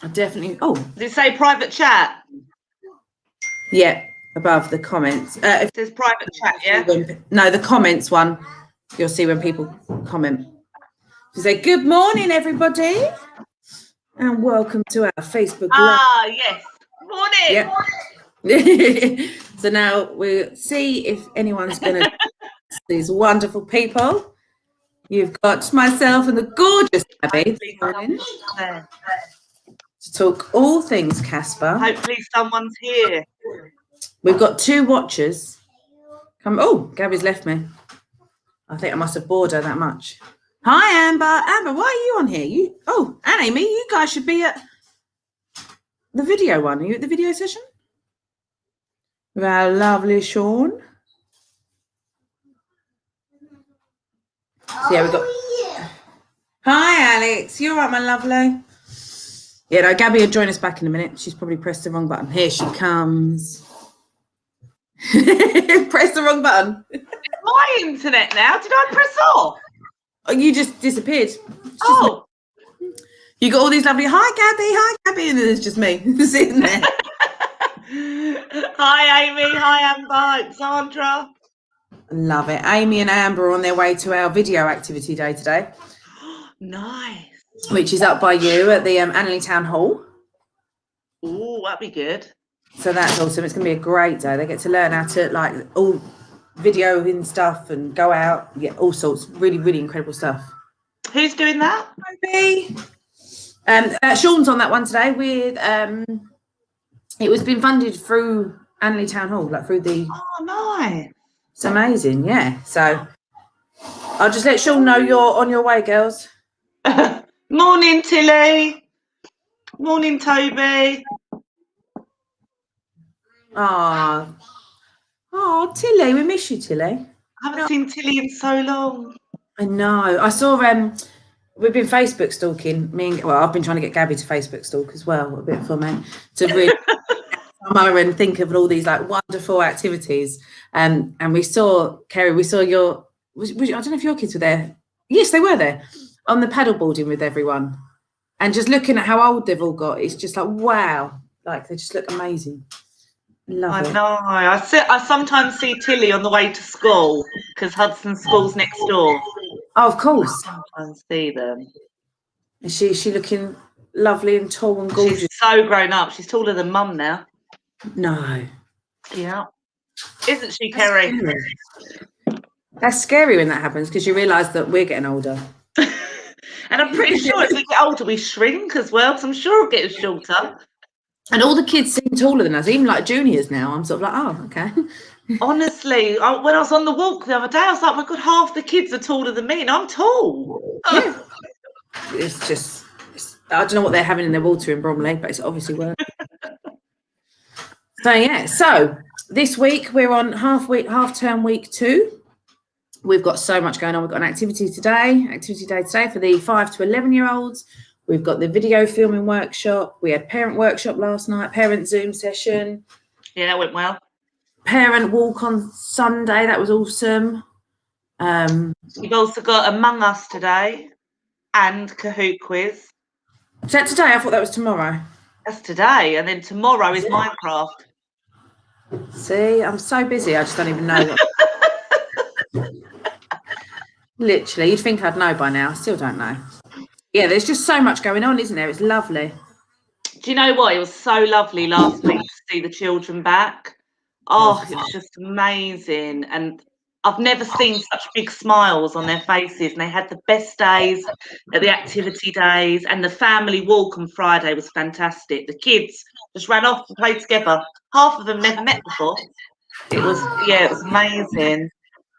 I definitely. Oh, does it say private chat? Yeah, above the comments. It says private chat, yeah? No, the comments one. You'll see when people comment. You say, good morning, everybody. And welcome to our Facebook Live. Ah, yes. Morning. Yeah. So now we'll see if anyone's going to these wonderful people. You've got myself and the gorgeous Abby this morning to talk all things CASPA. Hopefully someone's here. We've got 2 watchers. Oh, Gabby's left me. I think I must have bored her that much. Hi, Amber. Amber, why are you on here? And Amy, you guys should be at the video one. Are you at the video session? With our lovely Sean. So yeah, we've got. Hi, Alex. You all right, my lovely? Yeah, no, Gabby will join us back in a minute. She's probably pressed the wrong button. Here she comes. Press the wrong button. My internet now. Did I press off? Oh, you just disappeared. Oh. You got all these lovely, hi, Gabby, and then it's just me sitting there. Hi, Amy. Hi, Amber. It's Sandra. Love it. Amy and Amber are on their way to our video activity day today. Nice. Which is up by you at the Annerley Town Hall. Oh, that'd be good. So that's awesome. It's going to be a great day. They get to learn how to like all video and stuff and go out, get all sorts. Really, really incredible stuff. Who's doing that? Sean's on that one today with it was being funded through Annerley Town Hall, like through the. Oh, nice. It's amazing, yeah. So I'll just let Sean know you're on your way, girls. Morning, Tilly. Morning, Toby. Oh, Tilly, we miss you, Tilly. I haven't seen Tilly in so long. I know. I saw we've been Facebook stalking. I've been trying to get Gabby to Facebook stalk as well, a bit for me, to really summer and think of all these like wonderful activities. And we saw, Kerry, I don't know if your kids were there. Yes, they were there on the paddleboarding with everyone. And just looking at how old they've all got, it's just like, wow. Like, they just look amazing. Love it. I know. I sometimes see Tilly on the way to school because Hudson's school's next door. Oh, of course. I sometimes see them. Is she looking lovely and tall and gorgeous? She's so grown up. She's taller than Mum now. No. Yeah. Isn't she, Kerry? That's scary when that happens because you realise that we're getting older. And I'm pretty sure as we get older, we shrink as well, because I'm sure we're getting shorter. And all the kids seem taller than us, even like juniors now. I'm sort of like, oh, okay. Honestly, when I was on the walk the other day, I was like, my God, half the kids are taller than me, and I'm tall. Yeah. It's just, I don't know what they're having in their water in Bromley, but it's obviously working. So, yeah. So, this week, we're on half-term week 2. We've got so much going on. We've got an activity day today for the 5 to 11-year-olds. We've got the video filming workshop. We had parent workshop last night, parent Zoom session. Yeah, that went well. Parent walk on Sunday. That was awesome. We've also got Among Us today and Kahoot quiz. Is that today? I thought that was tomorrow. That's today. And then tomorrow is Minecraft. See, I'm so busy. I just don't even know what. Literally, you'd think I'd know by now. I still don't know. Yeah, there's just so much going on, isn't there? It's lovely. Do you know what? It was so lovely last week to see the children back. Oh, it was just amazing. And I've never seen such big smiles on their faces. And they had the best days at the activity days. And the family walk on Friday was fantastic. The kids just ran off and played together. Half of them never met before. It was amazing.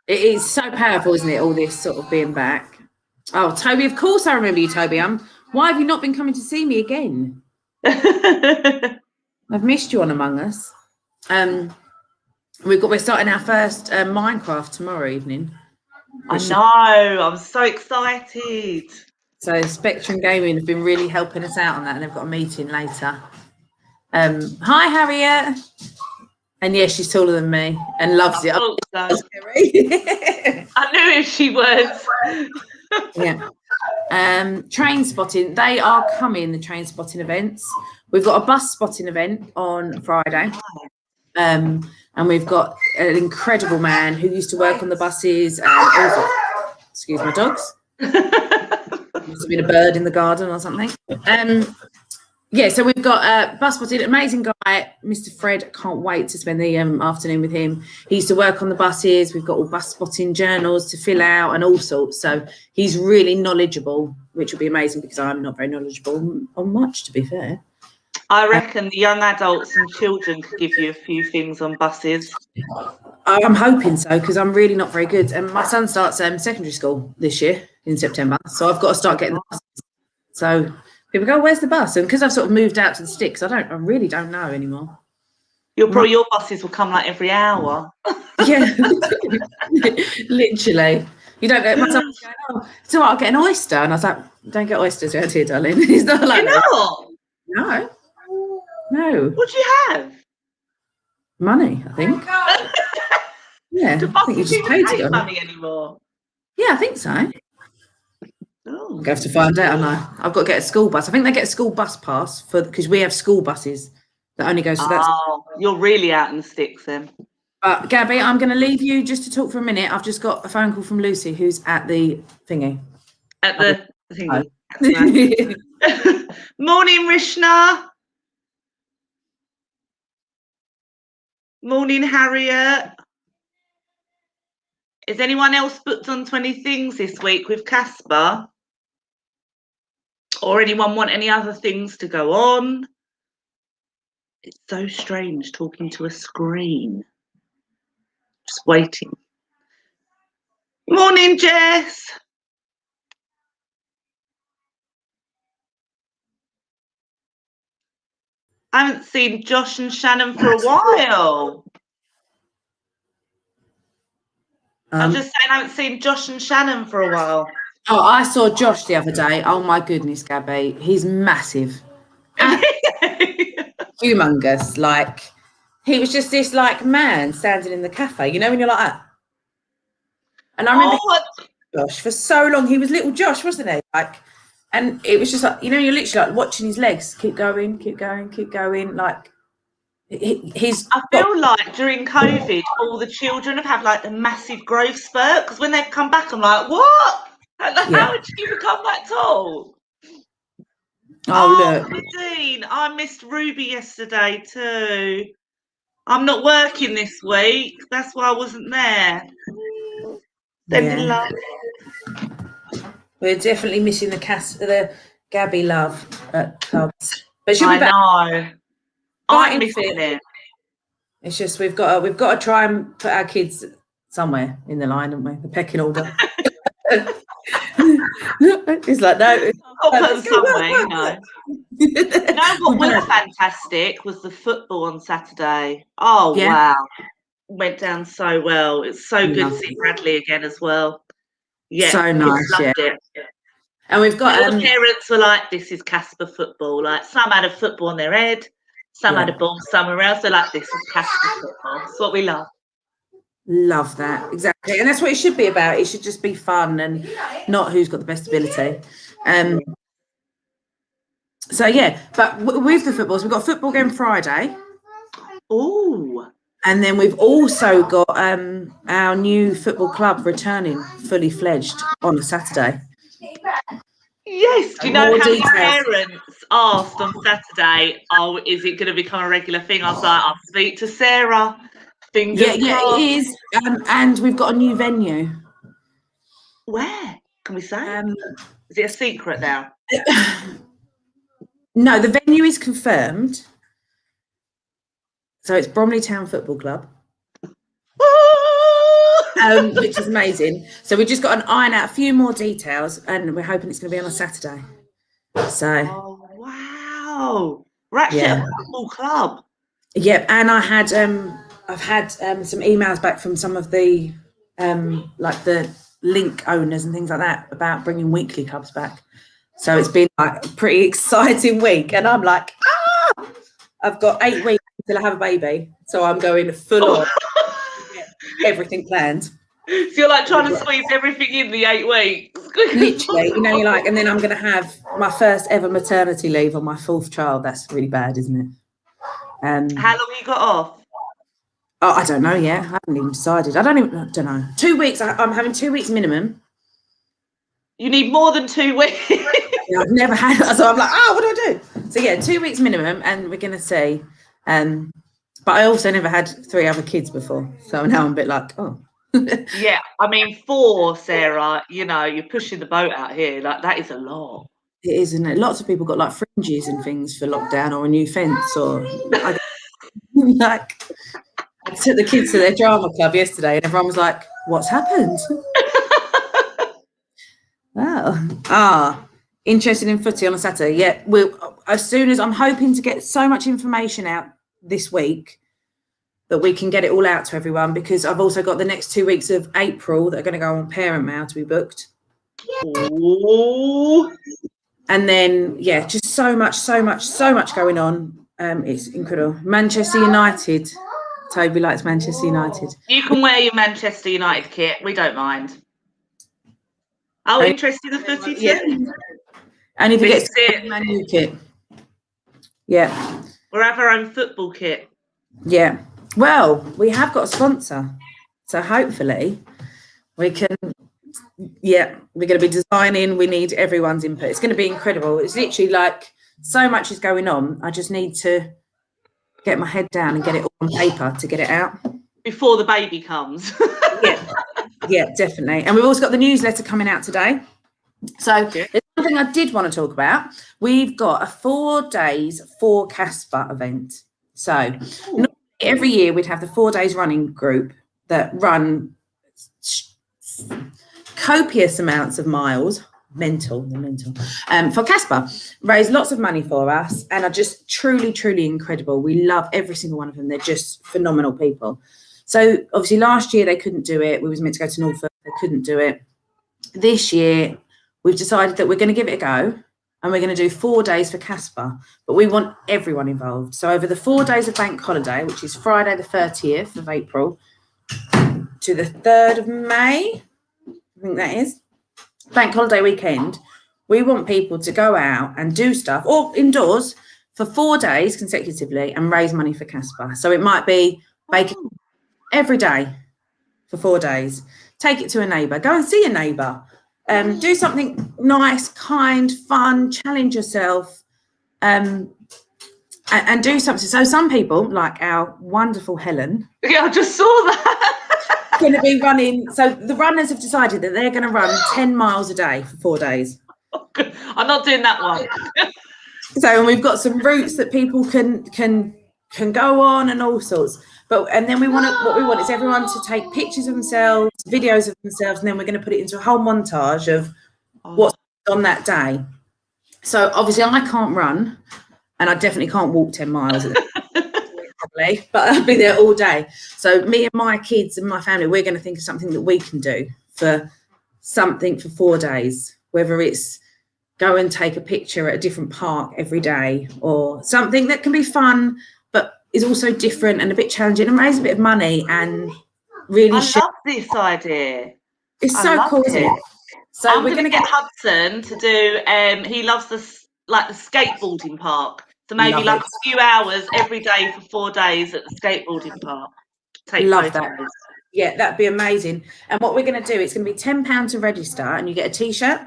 It is so powerful, isn't it? All this sort of being back. Oh, Toby, of course I remember you, Toby. Why have you not been coming to see me again? I've missed you on Among Us. We're starting our first Minecraft tomorrow evening. I know. I'm so excited. So Spectrum Gaming have been really helping us out on that, and they've got a meeting later. Hi, Harriet. And yeah, she's taller than me and loves it. I knew if she was. Yeah. Train spotting. They are coming, the train spotting events. We've got a bus spotting event on Friday. And we've got an incredible man who used to work on the buses and also, excuse my dogs. Must have been a bird in the garden or something. Yeah, so we've got bus spotting, amazing guy, Mr. Fred. Can't wait to spend the afternoon with him. He used to work on the buses. We've got all bus spotting journals to fill out and all sorts. So he's really knowledgeable, which will be amazing because I'm not very knowledgeable on much, to be fair. I reckon the young adults and children could give you a few things on buses. I'm hoping so because I'm really not very good. And my son starts secondary school this year in September, so I've got to start getting the buses. So people go, "Where's the bus?" And because I've sort of moved out to the sticks, I really don't know anymore. Your buses will come like every hour. Yeah, literally. You don't get. My son was going, "Oh, so I'll get an oyster," and I was like, "Don't get oysters around here, darling." He's not like that. No. What do you have? Money, I think. Yeah. Do buses even take money anymore? Yeah, I think so. Oh. I have to find out. I know. I've got to get a school bus. I think they get a school bus pass because we have school buses that only goes to that. Oh, you're really out in the sticks then. But Gabby, I'm going to leave you just to talk for a minute. I've just got a phone call from Lucy, who's at the thingy. At the thingy. Morning, Rishna. Morning, Harriet. Is anyone else booked on 20 things this week with CASPA? Or anyone want any other things to go on? It's so strange talking to a screen. Just waiting. Morning, Jess. I haven't seen Josh and Shannon for a while. I'm just saying I haven't seen Josh and Shannon for a while. Oh, I saw Josh the other day. Oh my goodness, Gabby. He's massive. Humongous. Like, he was just this like man standing in the cafe, you know, when you're like that. And I remember Josh for so long. He was little Josh, wasn't he? Like, and it was just like, you know, you're literally like watching his legs keep going, keep going, keep going. Like, I feel like during COVID, all the children have had like the massive growth spurt because when they've come back, I'm like, what? How did you become that tall? Oh, Nadine, I missed Ruby yesterday too. I'm not working this week. That's why I wasn't there. Sending love. We're definitely missing the Gabby love at clubs. But she'll be back. I know. I'm missing it. It's just we've got to try and put our kids somewhere in the line, haven't we? The pecking order. It's like no. I'll put them somewhere, you know. You know what was fantastic was the football on Saturday. Oh wow, went down so well. It's so good to see Bradley again as well. Yeah, so nice. Loved it. And we've got the parents were like, "This is CASPA football." Like some had a football on their head, some had a ball somewhere else. They're like, "This is CASPA football." It's what we love. Love that, exactly, and that's what it should be about. It should just be fun and not who's got the best ability. So yeah, but with the footballs, we've got a football game Friday. Oh, and then we've also got our new football club returning fully fledged on a Saturday. Yes, do you know how many parents asked on Saturday, "Oh, is it going to become a regular thing?" I was like, "I'll speak to Sarah." Fingers crossed. It is, and we've got a new venue. Where can we say? Is it a secret now? No, the venue is confirmed. So it's Bromley Town Football Club, which is amazing. So we've just got to iron out a few more details, and we're hoping it's going to be on a Saturday. So. Oh wow! We're actually at a football club. Yeah, and I've had some emails back from some of the like the link owners and things like that about bringing weekly clubs back. So it's been like a pretty exciting week, and I'm like, I've got 8 weeks until I have a baby, so I'm going full on, everything planned. So you're like trying to squeeze everything in the 8 weeks. Literally, you know, you're like, and then I'm going to have my first ever maternity leave on my 4th child. That's really bad, isn't it? How long you got off? Oh, I don't know yet. I haven't even decided. I don't know. 2 weeks. I'm having 2 weeks minimum. You need more than 2 weeks. Yeah, I've never had, so I'm like, what do I do? So yeah, 2 weeks minimum, and we're going to see. But I also never had 3 other kids before, so now I'm a bit like, oh. Yeah, I mean, 4, Sarah, you know, you're pushing the boat out here. Like, that is a lot. It is, isn't it? Lots of people got like fringes and things for lockdown, or a new fence, or like, I took the kids to their drama club yesterday, and everyone was like, what's happened? Wow. Interested in footy on a Saturday. Yeah, as soon as I'm hoping to get so much information out this week that we can get it all out to everyone, because I've also got the next 2 weeks of April that are going to go on Parent Mail to be booked. Ooh. And then, yeah, just so much going on. It's incredible. Manchester United. Toby likes Manchester United. You can wear your Manchester United kit. We don't mind. Oh, interested in the footy too? Yeah. And if you get a Man U kit. Yeah. We'll have our own football kit. Yeah. Well, we have got a sponsor. So hopefully we can, yeah, we're going to be designing. We need everyone's input. It's going to be incredible. It's literally like so much is going on. I just need to get my head down and get it all on paper to get it out. Before the baby comes. Yeah, definitely. And we've also got the newsletter coming out today. So there's something I did want to talk about. We've got a 4 days for CASPA event. So every year we'd have the 4 days running group that run copious amounts of miles, mental, for CASPA, raise lots of money for us, and are just truly incredible. We love every single one of them. They're just phenomenal people. So obviously last year they couldn't do it. We was meant to go to Norfolk, they couldn't do it. This year we've decided that we're going to give it a go, and we're going to do 4 days for CASPA, but we want everyone involved. So over the 4 days of bank holiday, which is Friday the 30th of April to the 3rd of May, I think that is, bank holiday weekend, we want people to go out and do stuff, or indoors, for 4 days consecutively and raise money for CASPA. So it might be baking every day for 4 days, take it to a neighbour, go and see a neighbour, do something nice, kind, fun, challenge yourself, and do something. So some people, like our wonderful Helen, I just saw that, going to be running. So the runners have decided that they're going to run 10 miles a day for 4 days. I'm not doing that one. So, and we've got some routes that people can go on and all sorts. And then what we want is everyone to take pictures of themselves, videos of themselves, and then we're going to put it into a whole montage of what's on that day. So obviously I can't run, and I definitely can't walk 10 miles probably, but I'll be there all day. So me and my kids and my family, we're going to think of something that we can do for 4 days, whether it's go and take a picture at a different park every day, or something that can be fun but is also different and a bit challenging, and raise a bit of money and really love this idea. It's so cool, isn't it? So I'm going to get Hudson to do, he loves the skateboarding park. So maybe a few hours every day for 4 days at the skateboarding park. Love that. Yeah, that'd be amazing. And what we're going to do, it's going to be £10 to register, and you get a t-shirt.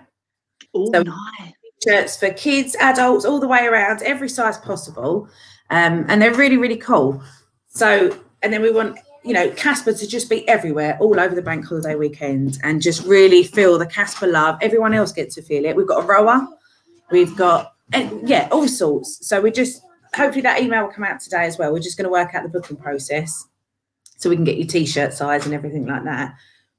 Oh, so nice. T-shirts for kids, adults, all the way around, every size possible. And they're really cool. So, and then we want, CASPA to just be everywhere, all over the bank holiday weekend, and just really feel the CASPA love. Everyone else gets to feel it. We've got a rower, we've got, all sorts. So hopefully that email will come out today as well. We're just going to work out the booking process so we can get your t-shirt size and everything like that.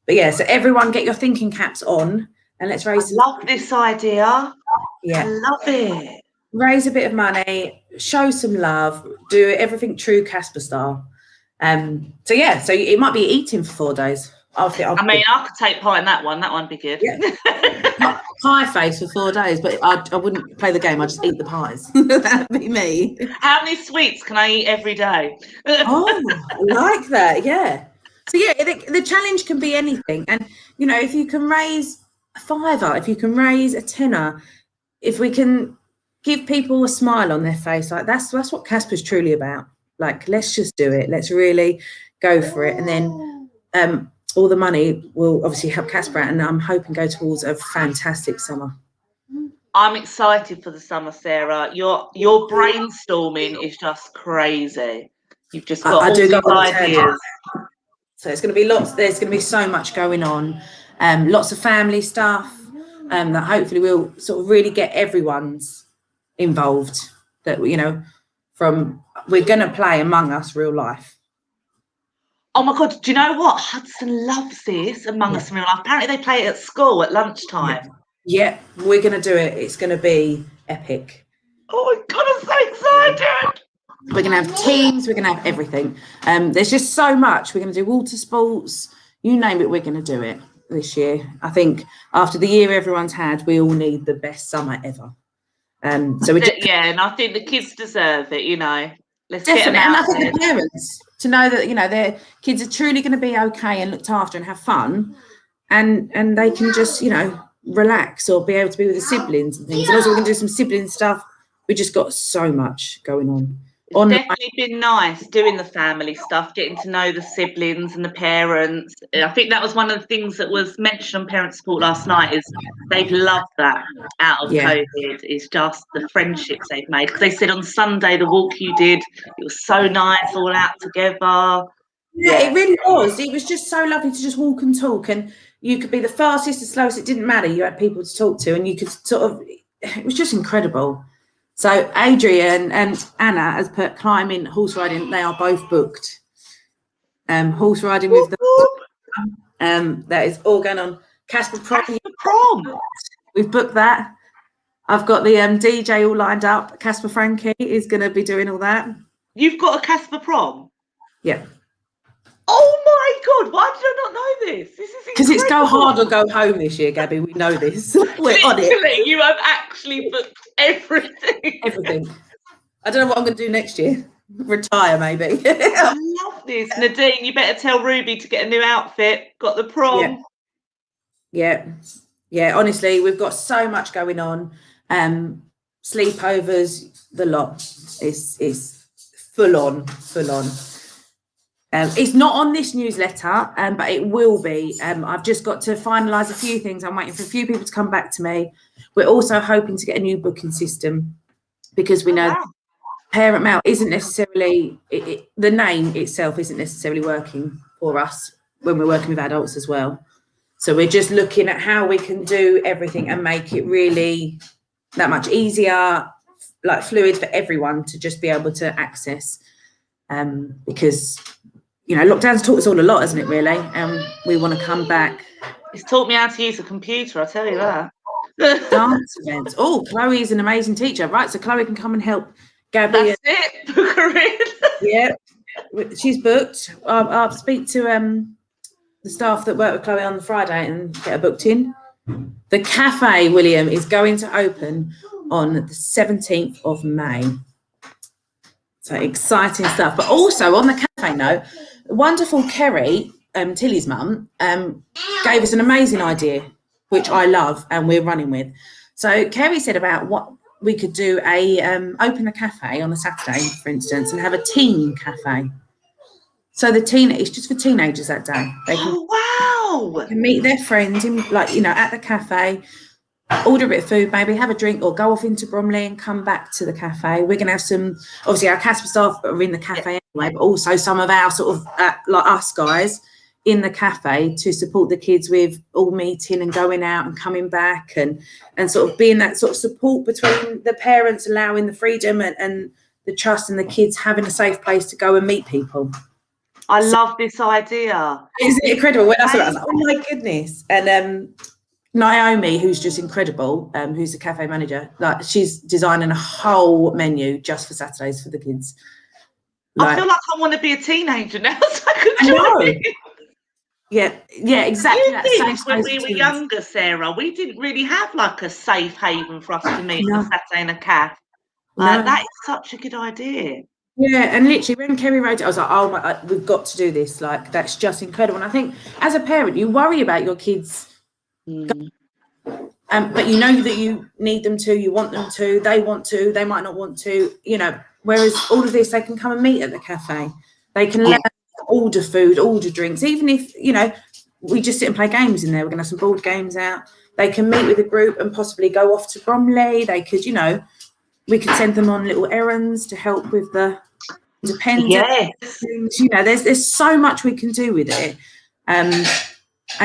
But yeah, so everyone get your thinking caps on, and let's raise. I love this idea. Yeah, I love it. Raise a bit of money, show some love, do everything true CASPA style. So it might be eating for 4 days. I could take part in that one. That one'd be good. Yeah. Pie face for 4 days, but I wouldn't play the game. I'd just eat the pies. That'd be me. How many sweets can I eat every day? Oh, I like that. Yeah. So yeah, the challenge can be anything, and you know, if you can raise a fiver, if you can raise a tenner, if we can give people a smile on their face, like that's what CASPA's truly about. Like, let's just do it. Let's really go for it, and then all the money will obviously help CASPA out, and I'm hoping go towards a fantastic summer. I'm excited for the summer, Sarah. Your brainstorming is just crazy. You've just got I all do go these on the ideas. So it's going to be lots. There's going to be so much going on, lots of family stuff that hopefully will sort of really get everyone's involved. That you know, we're going to play Among Us real life. Oh my God, do you know what? Hudson loves this Among Us in real life. Apparently they play it at school at lunchtime. Yeah, we're going to do it. It's going to be epic. Oh my God, I'm so excited. We're going to have teams. We're going to have everything. There's just so much. We're going to do water sports. You name it, we're going to do it this year. I think after the year everyone's had, we all need the best summer ever. So we just, yeah, and I think the kids deserve it. You know, let's definitely, get them out and I think there. the parents to know that you know their kids are truly going to be okay and looked after and have fun, and they can just you know relax or be able to be with the siblings and things. And also we can do some sibling stuff. We just got so much going on. It's definitely been nice doing the family stuff, getting to know the siblings and the parents. I think that was one of the things that was mentioned on Parent Support last night is they've loved that out of COVID, is just the friendships they've made. Because they said on Sunday, the walk you did, it was so nice, all out together. Yeah, it really was. It was just so lovely to just walk and talk, and you could be the fastest, the slowest. It didn't matter. You had people to talk to, and you could sort of. It was just incredible. So Adrian and Anna has put climbing, horse riding. They are both booked. Horse riding with them. That is all going on. CASPA prom. We've booked that. I've got the DJ all lined up. CASPA Frankie is going to be doing all that. You've got a CASPA prom? Yeah. Oh my God, why did I not know this? This is because it's go hard or go home this year, Gabby. We know this. We're on it. You have actually booked everything. Everything. I don't know what I'm going to do next year. Retire, maybe. I love this. Nadine, you better tell Ruby to get a new outfit. Got the prom. Yeah. Honestly, we've got so much going on. Sleepovers, the lot. It's full on. It's not on this newsletter, but it will be. I've just got to finalise a few things. I'm waiting for a few people to come back to me. We're also hoping to get a new booking system because we know parent mail isn't necessarily, the name itself isn't necessarily working for us when we're working with adults as well. So we're just looking at how we can do everything and make it really that much easier, like fluid for everyone to just be able to access. Because you know, lockdown's taught us all a lot, hasn't it, really? We want to come back. It's taught me how to use a computer, I'll tell you that. Dance events. Oh, Chloe is an amazing teacher. Right, so Chloe can come and help Gabby. That's it. Book her in. Yeah, she's booked. I'll speak to the staff that work with Chloe on the Friday and get her booked in. The cafe, William, is going to open on the 17th of May. So exciting stuff. But also on the cafe note, wonderful Kerry, Tilly's mum, gave us an amazing idea, which I love and we're running with. So Kerry said about what we could do open a cafe on a Saturday, for instance, and have a teen cafe. So it's just for teenagers that day. They can meet their friends in, like, you know, at the cafe, order a bit of food, maybe have a drink or go off into Bromley and come back to the cafe. We're going to have some, obviously our CASPA staff are in the cafe anyway, but also some of our sort of, like us guys in the cafe to support the kids with all meeting and going out and coming back and sort of being that sort of support between the parents, allowing the freedom and the trust and the kids having a safe place to go and meet people. I love this idea. Isn't it incredible? When I saw it, I was like, oh my goodness. And Naomi, who's just incredible, who's the cafe manager, like she's designing a whole menu just for Saturdays for the kids. Like, I feel like I want to be a teenager now, so I could join. Yeah, exactly. You think when we were younger, Sarah, we didn't really have like a safe haven for us to meet on a Saturday in a cafe. Like, that is such a good idea. Yeah, and literally when Kerry wrote it, I was like, oh my, we've got to do this. Like, that's just incredible. And I think as a parent, you worry about your kids, but you know that you need them to, you want them to, they might not want to, you know, whereas all of this, they can come and meet at the cafe. They can learn, order food, order drinks, even if, you know, we just sit and play games in there. We're going to have some board games out. They can meet with a group and possibly go off to Bromley. They could, you know, we could send them on little errands to help with the independent things. You know, there's so much we can do with it. And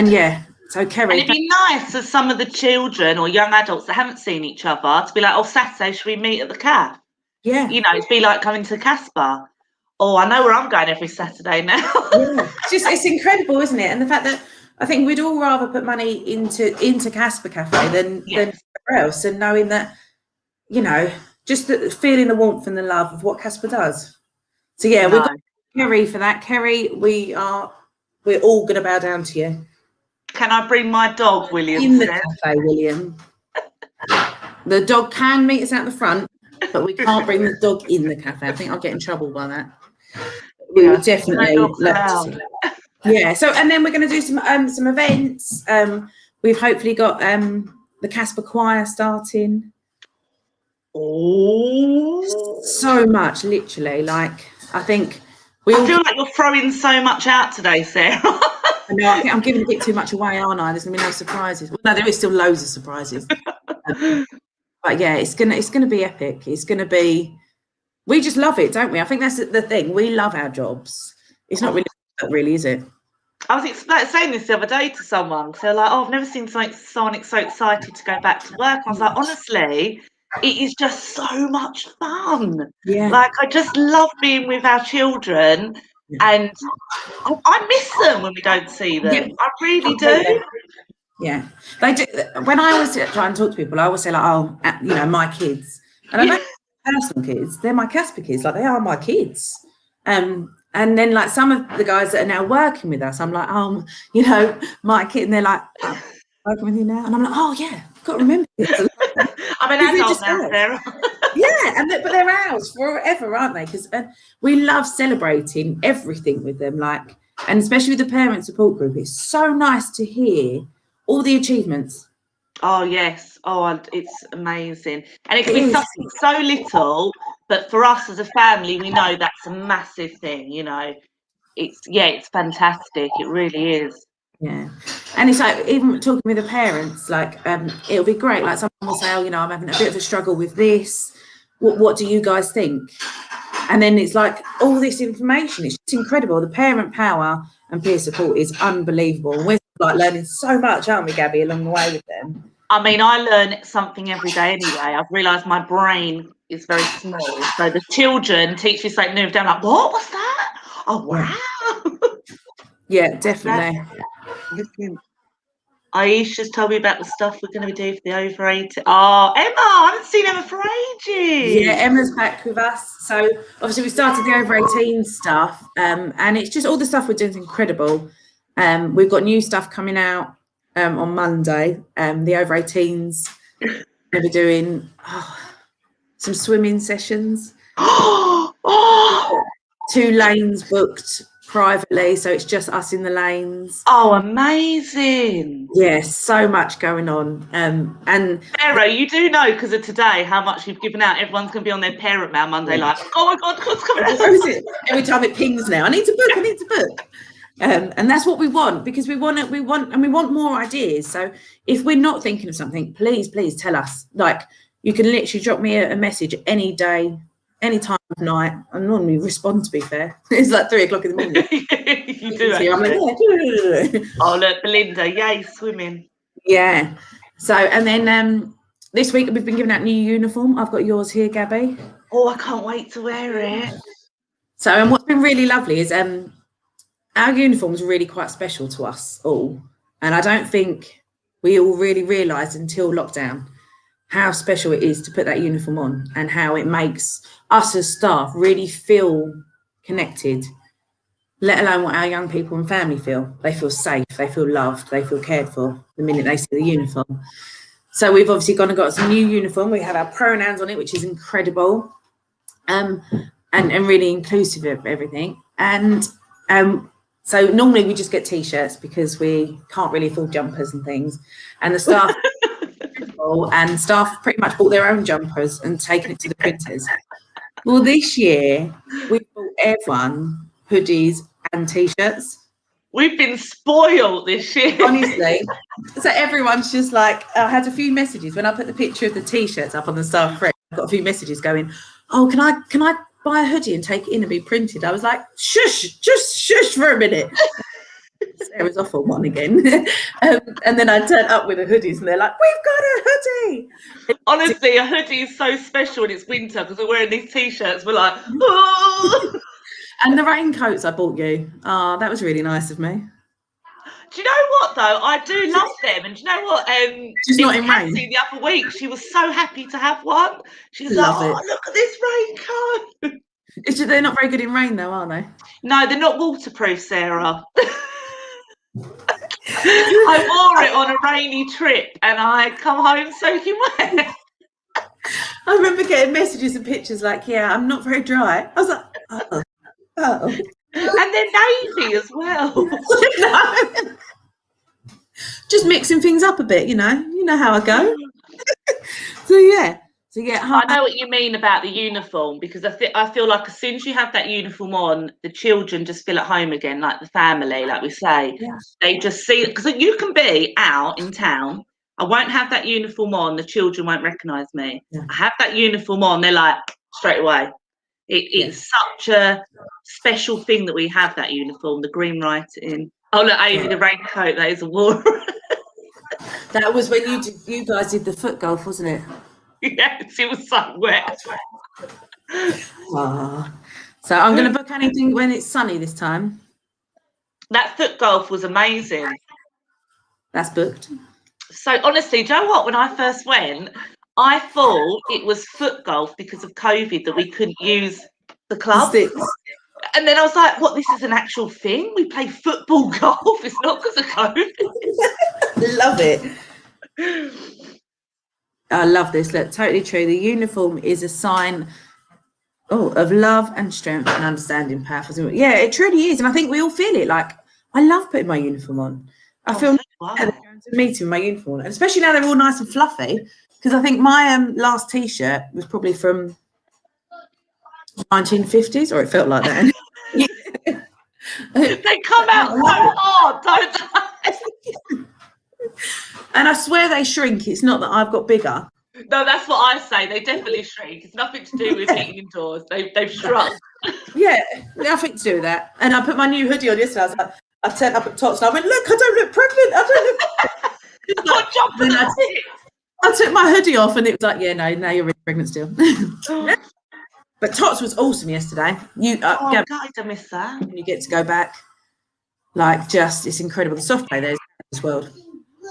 yeah, so Kerry. And it'd be nice for some of the children or young adults that haven't seen each other to be like, oh, Saturday, should we meet at the cafe? Yeah. You know, it'd be like coming to CASPA. Oh, I know where I'm going every Saturday now. Yeah. It's incredible, isn't it? And the fact that I think we'd all rather put money into CASPA Cafe than anywhere else, and knowing that, you know, just feeling the warmth and the love of what CASPA does. So yeah, we've got Kerry for that. Kerry, we're all going to bow down to you. Can I bring my dog, William? In the cafe, William. The dog can meet us out the front, but we can't bring the dog in the cafe. I think I'll get in trouble by that. We will definitely yeah. So, and then we're going to do some events. We've hopefully got the CASPA choir starting. Oh, so much, literally. Like, I think I feel like you're throwing so much out today, Sarah. No, I think I'm giving a bit too much away, aren't I? There's gonna be no surprises. Well, no, there is still loads of surprises. But yeah, it's gonna be epic. It's gonna be. We just love it, don't we? I think that's the thing. We love our jobs. It's not really, is it? I was saying this the other day to someone. So like, oh, I've never seen someone so excited to go back to work. I was like, honestly, it is just so much fun. Yeah. Like, I just love being with our children, and I miss them when we don't see them. Yeah. I really do. Yeah, they do. When I always try and talk to people, I always say like, oh, you know, my kids, and I don't personal kids. They're my CASPA kids. Like, they are my kids. And then like some of the guys that are now working with us, I'm like, oh, you know, my kid, and they're like, oh, working with you now, and I'm like, oh yeah, I've got to remember this. I'm an adult now, Sarah. Yeah, but they're ours forever, aren't they? Because we love celebrating everything with them, like, and especially with the parent support group. It's so nice to hear all the achievements. Oh yes, oh, it's amazing, and it can be something so little, but for us as a family, we know that's a massive thing. You know, it's fantastic. It really is. Yeah, and it's like, even talking with the parents, like, it'll be great. Like, someone will say, oh, you know, I'm having a bit of a struggle with this. What do you guys think? And then it's like all this information. It's just incredible. The parent power and peer support is unbelievable. We're like learning so much, aren't we, Gabby, along the way with them? I mean, I learn something every day anyway. I've realised my brain is very small. So the children teach me something new. I'm like, what was that? Oh, wow. Yeah, definitely. Aisha's told me about the stuff we're going to be doing for the over 18. Oh, Emma, I haven't seen Emma for ages. Yeah, Emma's back with us. So obviously we started the over 18 stuff, and it's just all the stuff we're doing is incredible. We've got new stuff coming out on Monday. The over 18s going to be doing some swimming sessions. 2 lanes booked privately, so it's just us in the lanes. Oh, amazing. Yes, so much going on. And Sarah, you do know, because of today, how much you've given out. Everyone's going to be on their parent mail Monday, like, oh my God, what's coming out? Every time it pings now, I need to book. And that's what we want, because we want more ideas. So if we're not thinking of something, please tell us. Like, you can literally drop me a message any day, any time of night. I normally respond, to be fair. It's like 3 o'clock in the morning. You do, actually. I'm like, yeah. Oh, look, Belinda, yay, swimming. Yeah. So, and then this week we've been giving out new uniform. I've got yours here, Gabby. Oh, I can't wait to wear it. So, and what's been really lovely is our uniform's really quite special to us all. And I don't think we all really realised until lockdown how special it is to put that uniform on, and how it makes us as staff really feel connected, let alone what our young people and family feel. They feel safe, they feel loved, they feel cared for the minute they see the uniform. So we've obviously gone and got some new uniform. We have our pronouns on it, which is incredible. and really inclusive of everything. And so normally we just get T-shirts because we can't really afford jumpers and things. And the staff and staff pretty much bought their own jumpers and taken it to the printers. Well, this year we bought everyone hoodies and T-shirts. We've been spoiled this year. Honestly. So everyone's just like, I had a few messages when I put the picture of the T-shirts up on the staff thread. I got a few messages going, oh, can I buy a hoodie and take it in and be printed? I was like, shush, just shush for a minute. Sarah's off on one again. And then I turned up with the hoodies and they're like, we've got a hoodie. Honestly, a hoodie is so special when it's winter because we're wearing these T-shirts. We're like, oh. And the raincoats I bought you. Oh, that was really nice of me. Do you know what though? I do love them, and do you know what? Just not in rain. The other week, she was so happy to have one. She was like, "Oh, look at this raincoat." They're not very good in rain, though, are they? No, they're not waterproof, Sarah. I wore it on a rainy trip, and I come home soaking wet. I remember getting messages and pictures like, "Yeah, I'm not very dry." I was like, "Oh." And they're navy as well. Just mixing things up a bit, you know how I go. So yeah. I know what you mean about the uniform, because I feel like as soon as you have that uniform on, the children just feel at home again, like the family, like we say. Yeah. They just see it, because you can be out in town. I won't have that uniform on, the children won't recognise me. Yeah. I have that uniform on, they're like, straight away. It's such a special thing that we have that uniform, the green writing. Oh, look, Amy, the raincoat, that is a war. That was when you guys did the foot golf, wasn't it? Yes, it was so wet. Oh. So I'm going to book anything when it's sunny this time. That foot golf was amazing. That's booked. So honestly, do you know what? When I first went, I thought it was foot golf because of COVID that we couldn't use the club. And then I was like, what, this is an actual thing? We play football golf? It's not because of COVID. Love it. I love this. Look, totally true. The uniform is a sign of love and strength and understanding, powerful. Yeah, it truly is. And I think we all feel it. Like, I love putting my uniform on. I feel going to a meeting with my uniform on. And especially now they're all nice and fluffy. Because I think my last T-shirt was probably from 1950s, or it felt like that. They come out so hard, don't they? And I swear they shrink. It's not that I've got bigger. No, that's what I say. They definitely shrink. It's nothing to do with eating indoors. They've shrunk. Yeah, nothing to do with that. And I put my new hoodie on yesterday. I was like, I turned up at Tots and I went, look, I don't look pregnant. I don't look. I took my hoodie off and it was like, yeah, no, now you're really pregnant still. But Tots was awesome yesterday. God, I miss that. You get to go back. Like, just, it's incredible. The soft play there is in this world.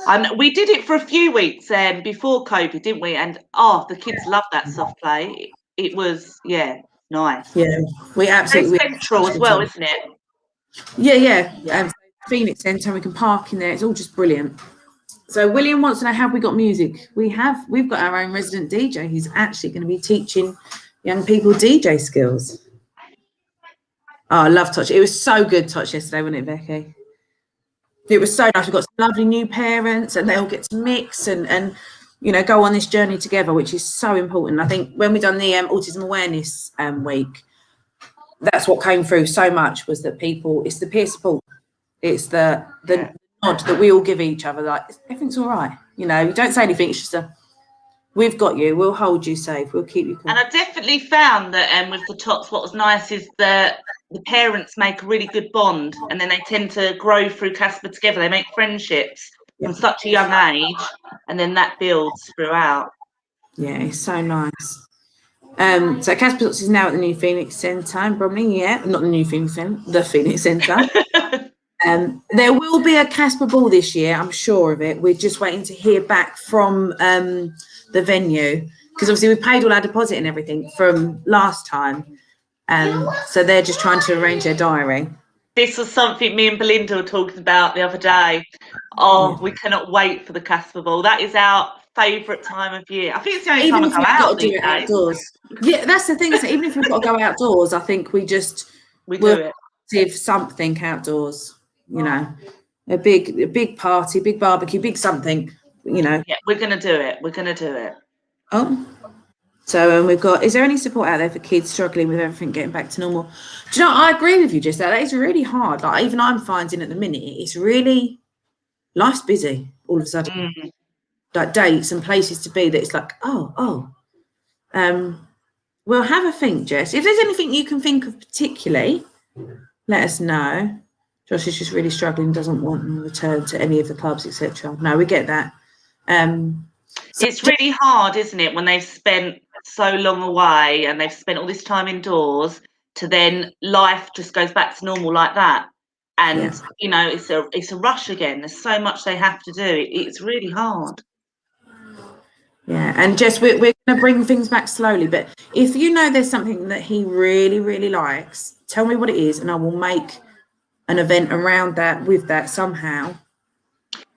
And we did it for a few weeks before COVID, didn't we? And the kids loved that soft play. It was, nice. Yeah, we absolutely. It's central as well, isn't it? Yeah. Phoenix Centre, we can park in there. It's all just brilliant. So William wants to know, have we got music? We've got our own resident DJ who's actually going to be teaching young people DJ skills. Oh, I love Touch. It was so good, Touch, yesterday, wasn't it, Becky? It was so nice. We've got some lovely new parents and they all get to mix and go on this journey together, which is so important. I think when we done the Autism Awareness Week, that's what came through so much, was that it's the peer support. It's the nod that we all give each other, like, everything's all right. You don't say anything. It's just we've got you. We'll hold you safe. We'll keep you cool. And I definitely found that with the Tots, what was nice is that the parents make a really good bond, and then they tend to grow through CASPA together. They make friendships from such a young age, and then that builds throughout. Yeah, it's so nice. So CASPA Tots is now at the new Phoenix Centre in Bromley. Yeah, not the new Phoenix Centre, the Phoenix Centre. There will be a CASPA ball this year, I'm sure of it. We're just waiting to hear back from the venue, because obviously we paid all our deposit and everything from last time. So they're just trying to arrange their diary. This was something me and Belinda were talking about the other day. Oh, we cannot wait for the CASPA ball. That is our favourite time of year. I think it's the only Even time I if go we've got out to do these it days. outdoors. Yeah, that's the thing. So even if we've got to go outdoors, I think we do it. Give something outdoors. You know, a big party, big barbecue, big something. You know. Yeah, we're gonna do it. We're gonna do it. Oh. So we've got, is there any support out there for kids struggling with everything getting back to normal? Do you know, I agree with you, just that is really hard. Like, even I'm finding at the minute, it's really, life's busy all of a sudden. Like dates and places to be that it's like, we'll have a think, Jess. If there's anything you can think of particularly, let us know. Josh is just really struggling, doesn't want to return to any of the clubs, etc. No, we get that. So it's really hard, isn't it, when they've spent so long away and they've spent all this time indoors, to then life just goes back to normal like that. And you know, it's a rush again. There's so much they have to do. It's really hard. Yeah, and Jess, we're going to bring things back slowly. But if you know there's something that he really, really likes, tell me what it is, and I will make an event around that with that somehow.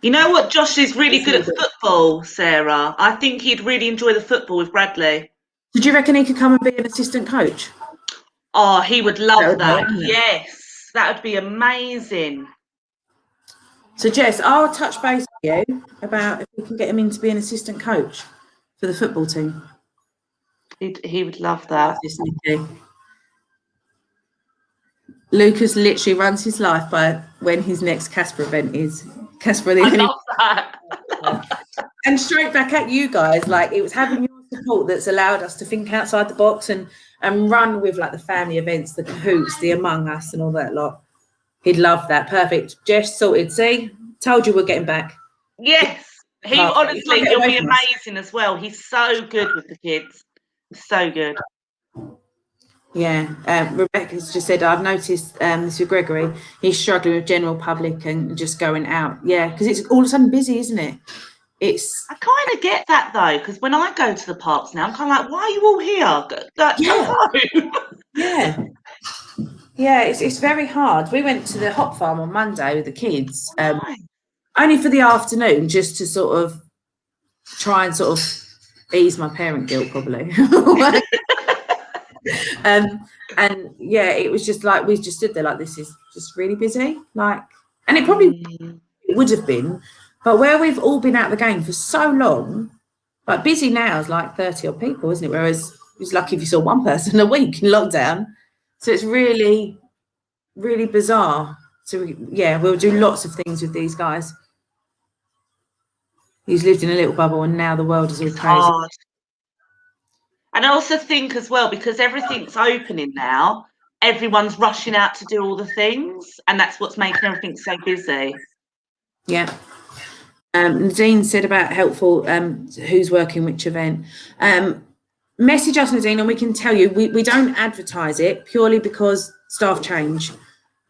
You know what? Josh is really good at football, Sarah. I think he'd really enjoy the football with Bradley. Did you reckon he could come and be an assistant coach? Oh, he would love that. Yes, that would be amazing. So, Jess, I'll touch base with you about if we can get him in to be an assistant coach for the football team. He would love that. Lucas literally runs his life by when his next CASPA event is. CASPA, I love that. And straight back at you guys, like, it was having your support that's allowed us to think outside the box and run with like the family events, the Cahoots, the Among Us and all that lot. He'd love that. Perfect. Jess, sorted. See, told you we're getting back. Yes, honestly, he'll be amazing as well. He's so good with the kids. So good. Yeah, Rebecca's just said, I've noticed this with Gregory, he's struggling with general public and just going out. Yeah, because it's all of a sudden busy, isn't it? I kind of get that though, because when I go to the parks now, I'm kind of like, why are you all here? Yeah. Yeah, it's very hard. We went to the hop farm on Monday with the kids, only for the afternoon, just to sort of try and sort of ease my parent guilt, probably. And yeah, it was just like, we just stood there like, this is just really busy, like, and it probably would have been, but where we've all been out of the game for so long, like, busy now is like 30 odd people, isn't it? Whereas it's lucky if you saw one person a week in lockdown. So it's really, really bizarre. So yeah, we'll do lots of things with these guys. He's lived in a little bubble and now the world is all crazy. Hard. And I also think as well, because everything's opening now, everyone's rushing out to do all the things, and that's what's making everything so busy. Yeah. Nadine said about helpful, who's working which event. Message us, Nadine, and we can tell you. We don't advertise it purely because staff change,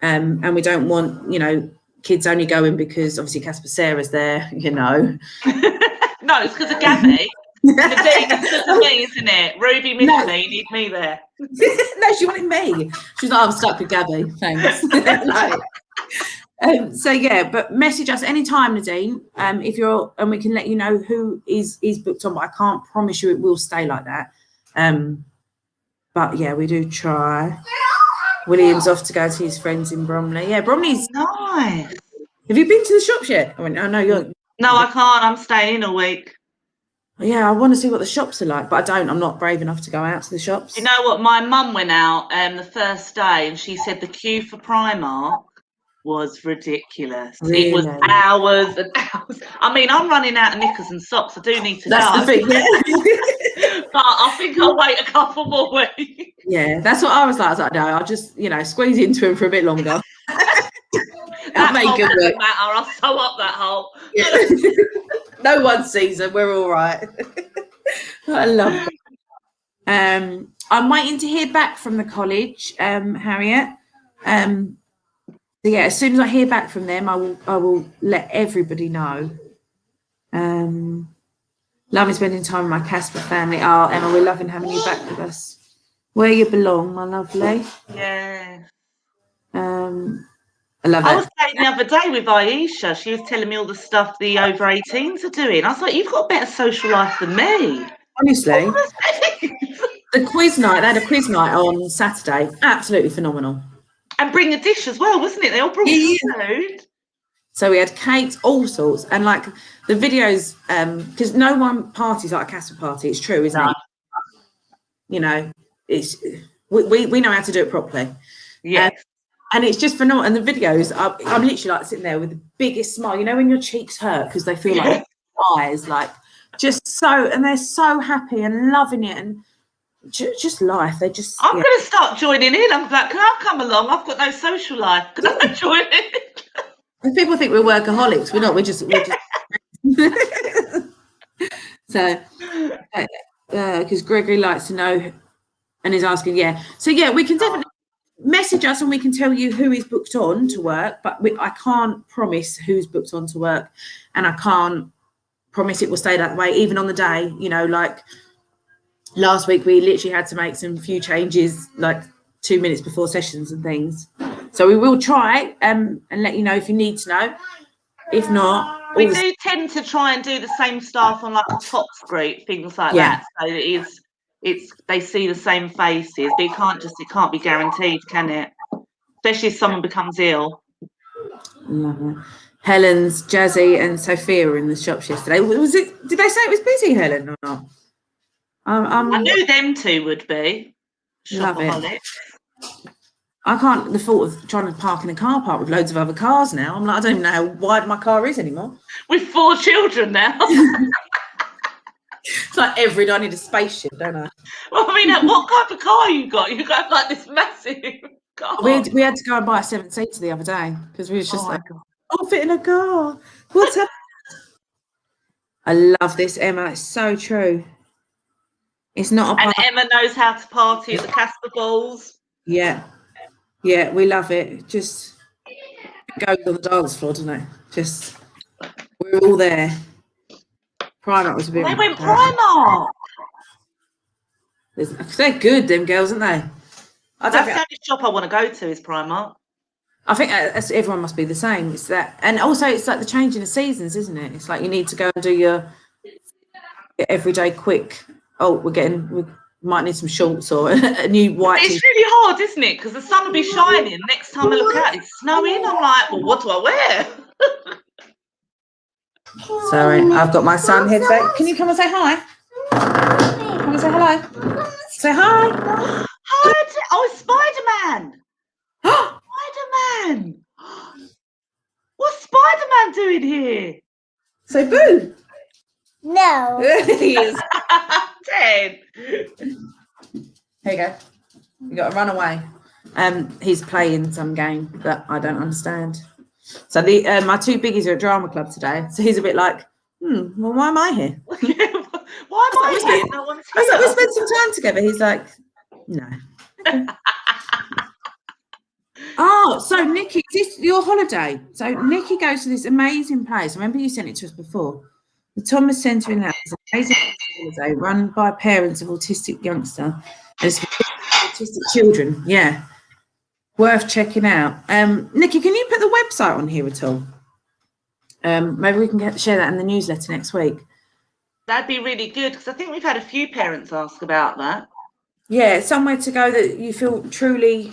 and we don't want, you know, kids only going because obviously Casper Sarah's there, you know. No, it's because of Gabby. Nadine, it's because of me, isn't it? Ruby missed me, you need me there. No, she wanted me. She was like, I'm stuck with Gabby, thanks. So yeah, but message us anytime, Nadine, if you're, and we can let you know who is booked on, but I can't promise you it will stay like that. But yeah, we do try. William's off to go to his friends in Bromley. Yeah, Bromley's nice. Have you been to the shops yet? I went, oh no, you're no, I can't. I'm staying in a week. Yeah, I want to see what the shops are like, but I don't. I'm not brave enough to go out to the shops. You know what? My mum went out the first day, and she said the queue for Primark was ridiculous. Really? It was hours and hours. I mean, I'm running out of knickers and socks. I do need to That's go. the thing, yeah. But I think I'll wait a couple more weeks. Yeah, that's what I was like. I was like, no, I'll just, you know, squeeze into him for a bit longer. That hole doesn't matter. I'll sew up that hole. Yeah. No one sees them. We're all right. I love that. I'm waiting to hear back from the college, Harriet. So yeah, as soon as I hear back from them, I will let everybody know. Loving spending time with my CASPA family. Oh, Emma, we're loving having you back with us. Where you belong, my lovely. Yeah. I love I it. was saying the other day with Aisha, she was telling me all the stuff the over 18s are doing. I was like, you've got a better social life than me. Honestly, the quiz night, they had a quiz night on Saturday. Absolutely phenomenal. And bring a dish as well, wasn't it? They all brought food. So we had cakes, all sorts, and like the videos, because no one parties like a CASPA party. It's true, isn't it? You know, it's we know how to do it properly. Yes. And it's just phenomenal. And the videos, I'm literally like sitting there with the biggest smile. You know, when your cheeks hurt because they feel like eyes, like just so, and they're so happy and loving it, and just life. They just. I'm going to start joining in. I'm like, can I come along? I've got no social life. Can I join in? And people think we're workaholics. We're not. We're just. So, because Gregory likes to know, and is asking, So we can definitely message us and we can tell you who is booked on to work, but I can't promise who's booked on to work, and I can't promise it will stay that way even on the day. You know, like last week we literally had to make some few changes like 2 minutes before sessions and things. So we will try and let you know if you need to know. If not, we do tend to try and do the same staff on like a Pops group, things like that. So it's they see the same faces, but it can't be guaranteed, can it? Especially if someone becomes ill. Love it. Helen's, Jazzy, and Sophia were in the shops yesterday. Was it? Did they say it was busy, Helen, or not? I knew them two would be. Love it. I can't. The thought of trying to park in a car park with loads of other cars now. I'm like, I don't even know how wide my car is anymore. With 4 children now. It's like every day I need a spaceship, don't I? Well, I mean, what type of car you got? You got like this massive car. We had to go and buy a 7-seater the other day because we was just I'll fit in a car. What's up? I love this, Emma. It's so true. It's not a. And Emma knows how to party at the CASPA balls. Yeah, we love it. Just goes on the dance floor, doesn't it? Just we're all there. Primark was a bit. They went Primark. They're good, them girls, aren't they? That's the only shop I want to go to is Primark. I think everyone must be the same. It's that, and also it's like the change in the seasons, isn't it? It's like you need to go and do your everyday quick. Oh, we might need some shorts or a new white. It's really hard, isn't it? Because the sun will be shining. Next time I look out, it's snowing. I'm like, well, what do I wear? Sorry, I've got my son here today. Can you come and say hi? Come and say hello. Say hi. Hi. Oh, it's Spider-Man. Spider-Man. What's Spider-Man doing here? Say boo. No. He is. 10. Here you go. You got to run away. He's playing some game that I don't understand. So my 2 biggies are at drama club today. So he's a bit like, well, why am I here? Why am I here? No one's here. I was like, we'll spend some time together. He's like, no. Oh, so Nikki, is this your holiday? So Nikki goes to this amazing place. Remember you sent it to us before. The Thomas Centre in that is an amazing holiday run by parents of autistic youngster. There's autistic children. Yeah. Worth checking out. Nikki, can you put the website on here at all? Maybe we can share that in the newsletter next week. That'd be really good because I think we've had a few parents ask about that. Yeah, somewhere to go that you feel truly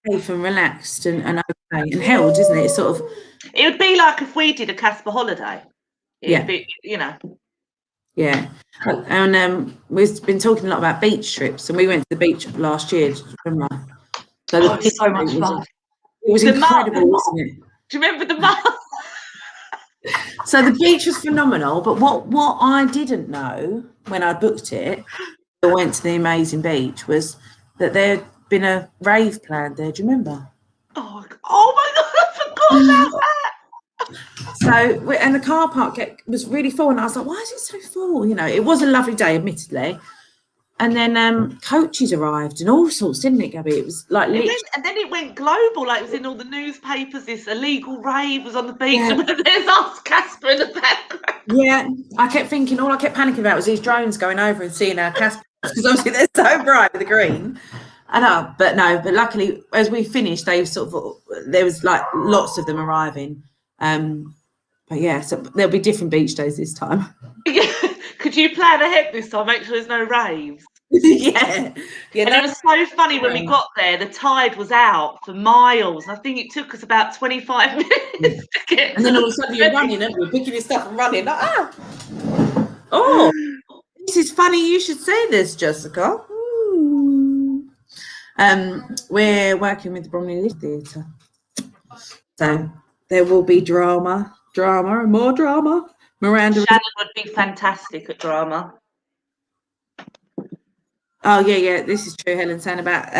safe and relaxed and okay and held, isn't it? It's sort of. It would be like if we did a CASPA holiday. It'd be, Yeah, and we've been talking a lot about beach trips, and we went to the beach last year. Remember? So it was so much fun. It was incredible, wasn't it? Do you remember the mum? So the beach was phenomenal, but what I didn't know when I booked it, I went to the amazing beach, was that there had been a rave planned there. Do you remember? Oh my God, I forgot about that. So, and the car park was really full, and I was like, why is it so full? You know, it was a lovely day, admittedly. And then coaches arrived and all sorts, didn't it, Gabby? It was like... And then it went global, like it was in all the newspapers, this illegal rave was on the beach, and there's us, CASPA, in the background. Yeah, I kept thinking, all I kept panicking about was these drones going over and seeing our CASPA, because obviously they're so bright with the green. I know, but luckily as we finished, there was like lots of them arriving. But yeah, so there'll be different beach days this time. Could you plan ahead this time? Make sure there's no raves. yeah. And it was so funny when we got there, the tide was out for miles. I think it took us about 25 minutes to get. And then all of a sudden you're running, and you're picking your stuff and running. Like, oh, this is funny. You should say this, Jessica. We're working with the Bromley Lift Theatre, so there will be drama, and more drama. Miranda Shannon would be fantastic at drama. Oh yeah, this is true. Helen saying about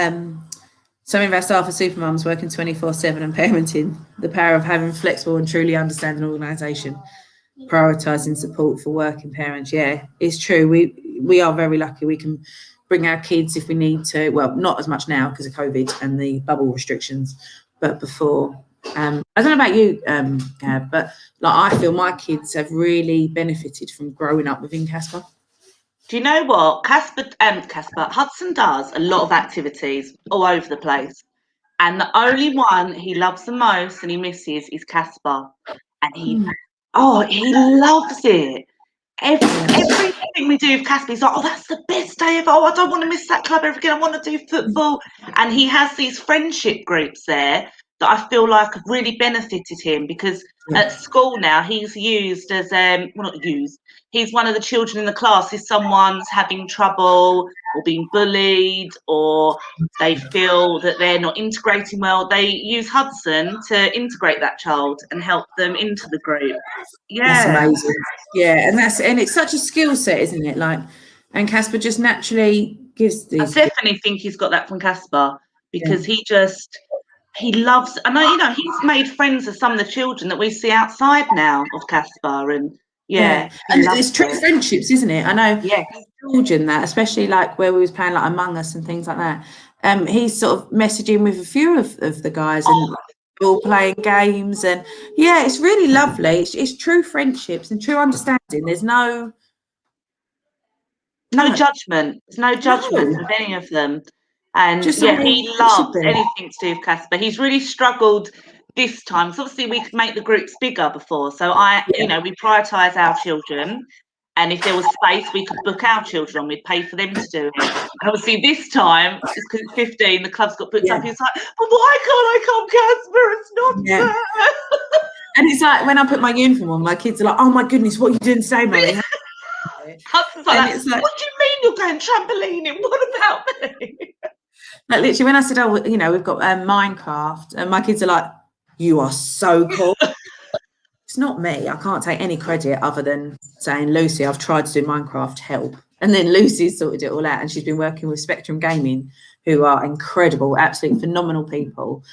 some of our staff are super mums working 24/7 and parenting. The power of having flexible and truly understanding organisation, prioritising support for working parents. Yeah, it's true. We are very lucky. We can bring our kids if we need to. Well, not as much now because of COVID and the bubble restrictions, but before. I don't know about you, Gab, but like I feel my kids have really benefited from growing up within CASPA. Do you know what? Hudson does a lot of activities all over the place. And the only one he loves the most and he misses is CASPA. And he loves it. Everything we do with CASPA, he's like, oh, that's the best day ever. Oh, I don't want to miss that club ever again. I want to do football. And he has these friendship groups there that I feel like have really benefited him because at school now he's used as he's one of the children in the class if someone's having trouble or being bullied or they feel that they're not integrating well, they use Hudson to integrate that child and help them into the group. That's amazing. Yeah, and it's such a skill set, isn't it? Like, and CASPA just naturally gives these. I definitely think he's got that from CASPA because he loves, and he's made friends with some of the children that we see outside now of CASPA, and and it's true friendships, isn't it? I know. Yeah, children that, especially like where we was playing like Among Us and things like that. He's sort of messaging with a few of the guys and all playing games, and it's really lovely. It's true friendships and true understanding. There's no judgment. There's no judgment with any of them. And he loves anything to do with CASPA. He's really struggled this time. So obviously we could make the groups bigger before. So we prioritise our children. And if there was space, we could book our children. We'd pay for them to do it. And obviously this time, just because it's 15, the club's got booked up. He's like, but why can't I come, CASPA? It's not fair. And it's like when I put my uniform on, my kids are like, oh my goodness, what are you doing today, Mummy? Hudson's like, what do you mean you're going trampolining? What about me? Like literally when I said, we've got Minecraft, and my kids are like, you are so cool. It's not me. I can't take any credit other than saying, Lucy, I've tried to do Minecraft, help. And then Lucy's sorted it all out, and she's been working with Spectrum Gaming, who are incredible, absolutely phenomenal people,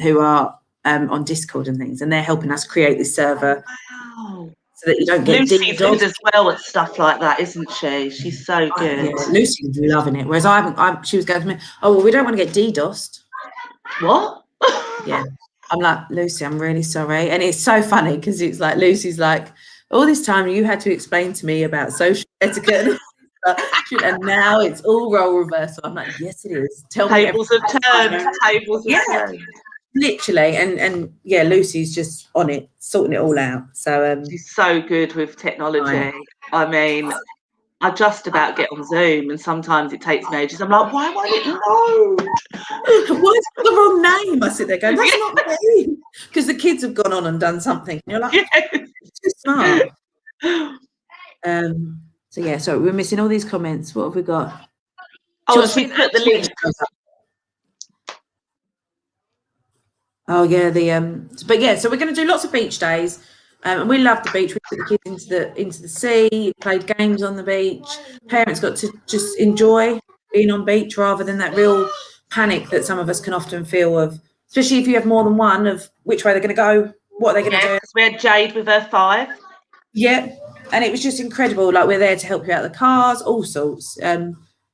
who are on Discord and things, and they're helping us create this server. Wow. So that you don't get Lucy's good as well at stuff like that, isn't she? She's so good. Yeah, Lucy's loving it. Whereas she was going to me, we don't want to get DDoSed. What? Yeah. I'm like, Lucy, I'm really sorry. And it's so funny because it's like Lucy's like, all this time you had to explain to me about social etiquette and now it's all role reversal. I'm like, yes, it is. Tables have turned. Tables have turned. Literally, and Lucy's just on it, sorting it all out. So she's so good with technology. I mean, I just about get on Zoom, and sometimes it takes me ages. I'm like, why won't it load? Why is it the wrong name? I sit there going, that's not me, because the kids have gone on and done something. And you're like, it's too smart. So we're missing all these comments. What have we got? Oh, she put the link. Oh yeah, so we're going to do lots of beach days, and we love the beach. We took the kids into the sea, played games on the beach. Parents got to just enjoy being on beach rather than that real panic that some of us can often feel of, especially if you have more than one, of which way they're going to go, what are they going to do. Because we had Jade with her 5. Yeah, and it was just incredible. Like, we're there to help you out of the cars, all sorts.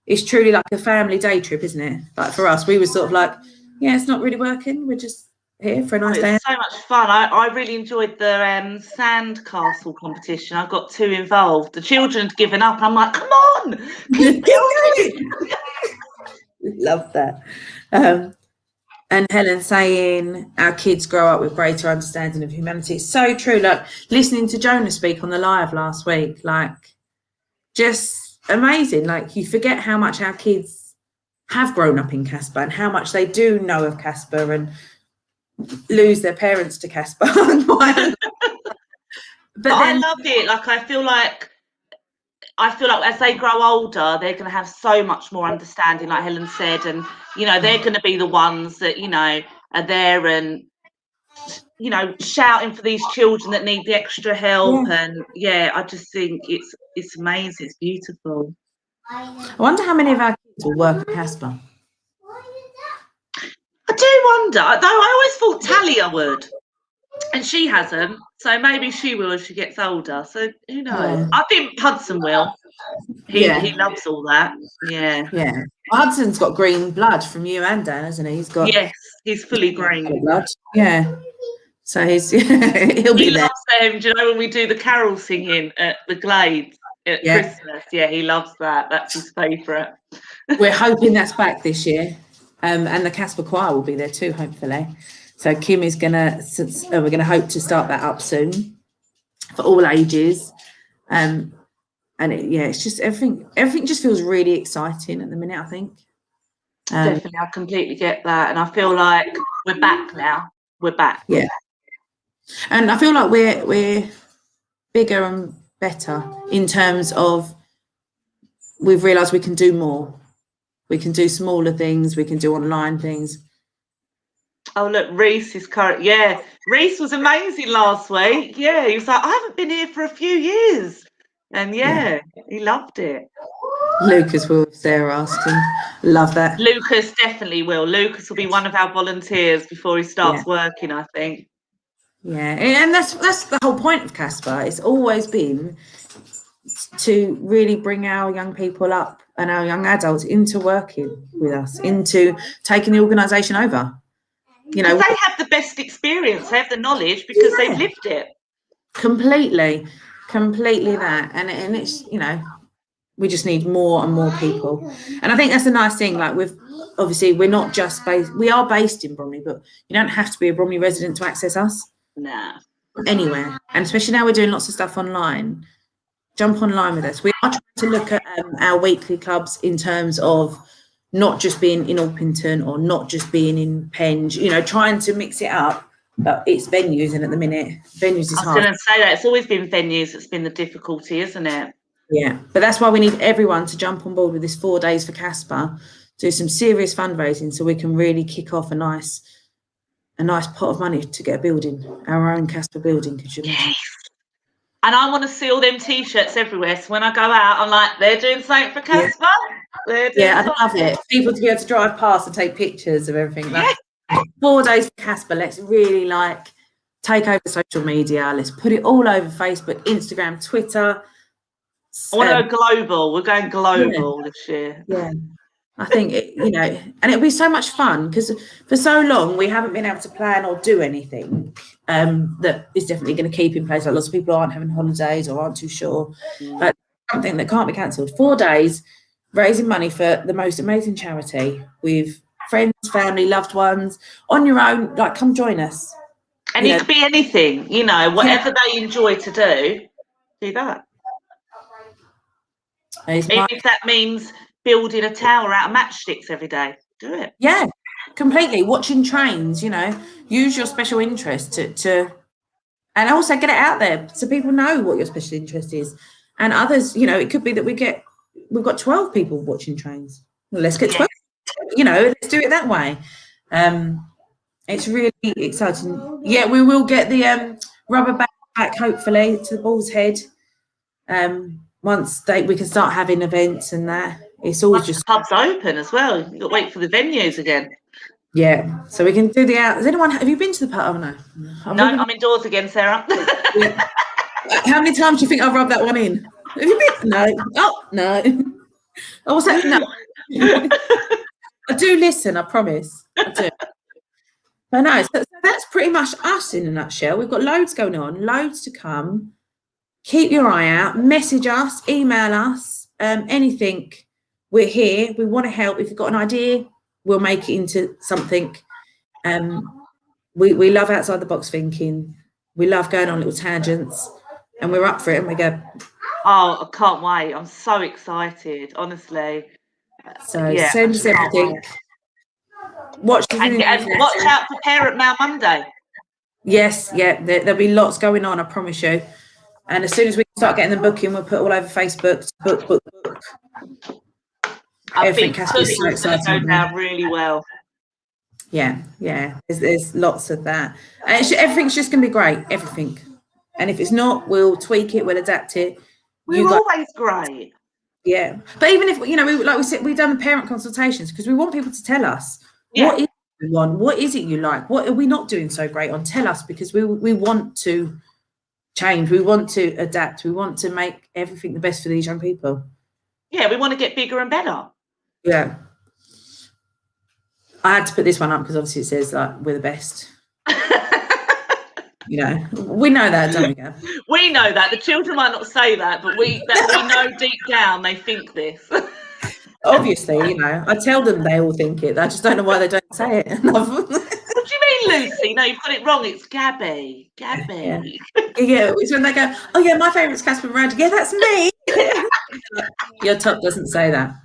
It's truly like a family day trip, isn't it? Like for us, we were sort of like, it's not really working. We're just here for a nice day. It's so much fun. I really enjoyed the sand castle competition. I got 2 involved. The children had given up, and I'm like, come on, keep going. Love that. And Helen saying our kids grow up with greater understanding of humanity. It's so true. Like listening to Jonah speak on the live last week, like just amazing. Like you forget how much our kids have grown up in CASPA and how much they do know of CASPA and lose their parents to CASPA. But I love it. Like I feel like as they grow older, they're going to have so much more understanding, like Helen said, and they're going to be the ones that are there and shouting for these children that need the extra help. And I just think it's amazing. It's beautiful. I wonder how many of our kids will work at CASPA. I do wonder, though. I always thought Talia would, and she hasn't. So maybe she will as she gets older. So who knows? I think Hudson will. He loves all that. Yeah. Yeah. Hudson's got green blood from you and Dan, hasn't he? Yes, he's fully green. Blood. Yeah. So he'll be there. He loves them. Do you know when we do the carol singing at the Glades at Christmas? Yeah, he loves that. That's his favourite. We're hoping that's back this year. And the CASPA choir will be there too, hopefully. So Kim is we're gonna hope to start that up soon for all ages. And it's just everything just feels really exciting at the minute, I think. Definitely, I completely get that. And I feel like we're back now. We're back. Yeah. And I feel like we're bigger and better in terms of we've realised we can do more. We can do smaller things. We can do online things. Oh, look, Reese is current. Yeah, Reese was amazing last week. Yeah, he was like, I haven't been here for a few years. And he loved it. Lucas will, Sarah asked him. Love that. Lucas definitely will. Lucas will be one of our volunteers before he starts working, I think. Yeah, and that's the whole point of CASPA. It's always been to really bring our young people up and our young adults into working with us, into taking the organisation over. They have the best experience, they have the knowledge because they've lived it. Completely that. And it's, we just need more and more people. And I think that's a nice thing. Like obviously we're not just we are based in Bromley, but you don't have to be a Bromley resident to access us. Nah. Anywhere. And especially now we're doing lots of stuff online. Jump online with us. We are trying to look at our weekly clubs in terms of not just being in Orpington or not just being in Penge, trying to mix it up. But it's venues, and at the minute, venues is hard. I was going to say that. It's always been venues that's been the difficulty, isn't it? Yeah, but that's why we need everyone to jump on board with this 4 days for CASPA, do some serious fundraising so we can really kick off a nice pot of money to get a building, our own CASPA building. Could you imagine? And I want to see all them T-shirts everywhere. So when I go out, I'm like, they're doing something for CASPA. Yeah, I love it. People to be able to drive past and take pictures of everything. Like 4 days for CASPA. Let's really take over social media. Let's put it all over Facebook, Instagram, Twitter. I want to go global. We're going global this year. Yeah. I think, and it'll be so much fun because for so long we haven't been able to plan or do anything that is definitely going to keep in place. Like lots of people aren't having holidays or aren't too sure. But something that can't be cancelled. 4 days raising money for the most amazing charity with friends, family, loved ones on your own. Like, come join us. And it could be anything, whatever they enjoy to do that. Even if that means building a tower out of matchsticks every day, do it. Yeah, completely. Watching trains, use your special interest to and also get it out there so people know what your special interest is. And others, it could be that we've got 12 people watching trains. Well, let's get 12, let's do it that way. It's really exciting. Yeah, we will get the rubber back hopefully to the Bull's Head. Once we can start having events and that. It's all just pubs open as well. You've got to wait for the venues again. Yeah, so we can do the out. Have you been to the pub? Oh no. No, I'm indoors again, Sarah. Yeah. How many times do you think I've rubbed that one in? Have you been? No. Oh no. Oh, what's that? No. I do listen, I promise. I do. But no, so that's pretty much us in a nutshell. We've got loads going on, loads to come. Keep your eye out, message us, email us, anything we're here. We want to help. If you've got an idea, we'll make it into something. We love outside the box thinking. We love going on little tangents, and we're up for it. And we go. Oh, I can't wait! I'm so excited, honestly. So yeah, send us everything. Watch the and watch out for Parent Mail Monday. Yes, yeah, there'll be lots going on, I promise you. And as soon as we start getting them booking, we'll put all over Facebook. Book. I think it's going to go down really well. Yeah. There's lots of that, and everything's just going to be great. Everything, and if it's not, we'll tweak it, we'll adapt it. We're always great. Yeah, but even if like we said, we've done the parent consultations because we want people to tell us what is it you want, what is it you like, what are we not doing so great on. Tell us, because we want to change, we want to adapt, we want to make everything the best for these young people. Yeah, we want to get bigger and better. Yeah. I had to put this one up because obviously it says like we're the best. We know that, don't we, Gab? We know that. The children might not say that, but we know deep down they think this. Obviously, I tell them they all think it. I just don't know why they don't say it enough. What do you mean, Lucy? No, you've got it wrong. It's Gabby. Yeah, it's when they go, oh yeah, my favourite's CASPA Miranda. Yeah, that's me. Your top doesn't say that.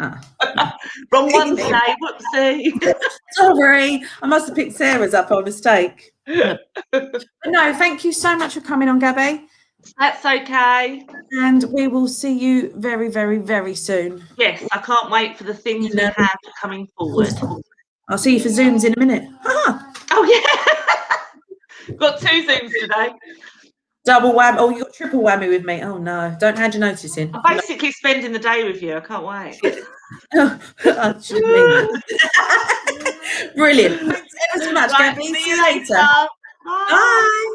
Wrong one today. Whoopsie. Sorry, I must have picked Sarah's up by mistake. But no, thank you so much for coming on, Gabby. That's okay. And we will see you very, very, very soon. Yes, I can't wait for the things we have coming forward. I'll see you for Zooms in a minute. Oh, yeah. Got 2 Zooms today. Double whammy. Oh, you got triple whammy with me. Oh, no. Don't hand your notice in. I'm basically spending the day with you. I can't wait. I shouldn't mean that. Brilliant. Thanks ever so much, Gabby. See you later. Bye.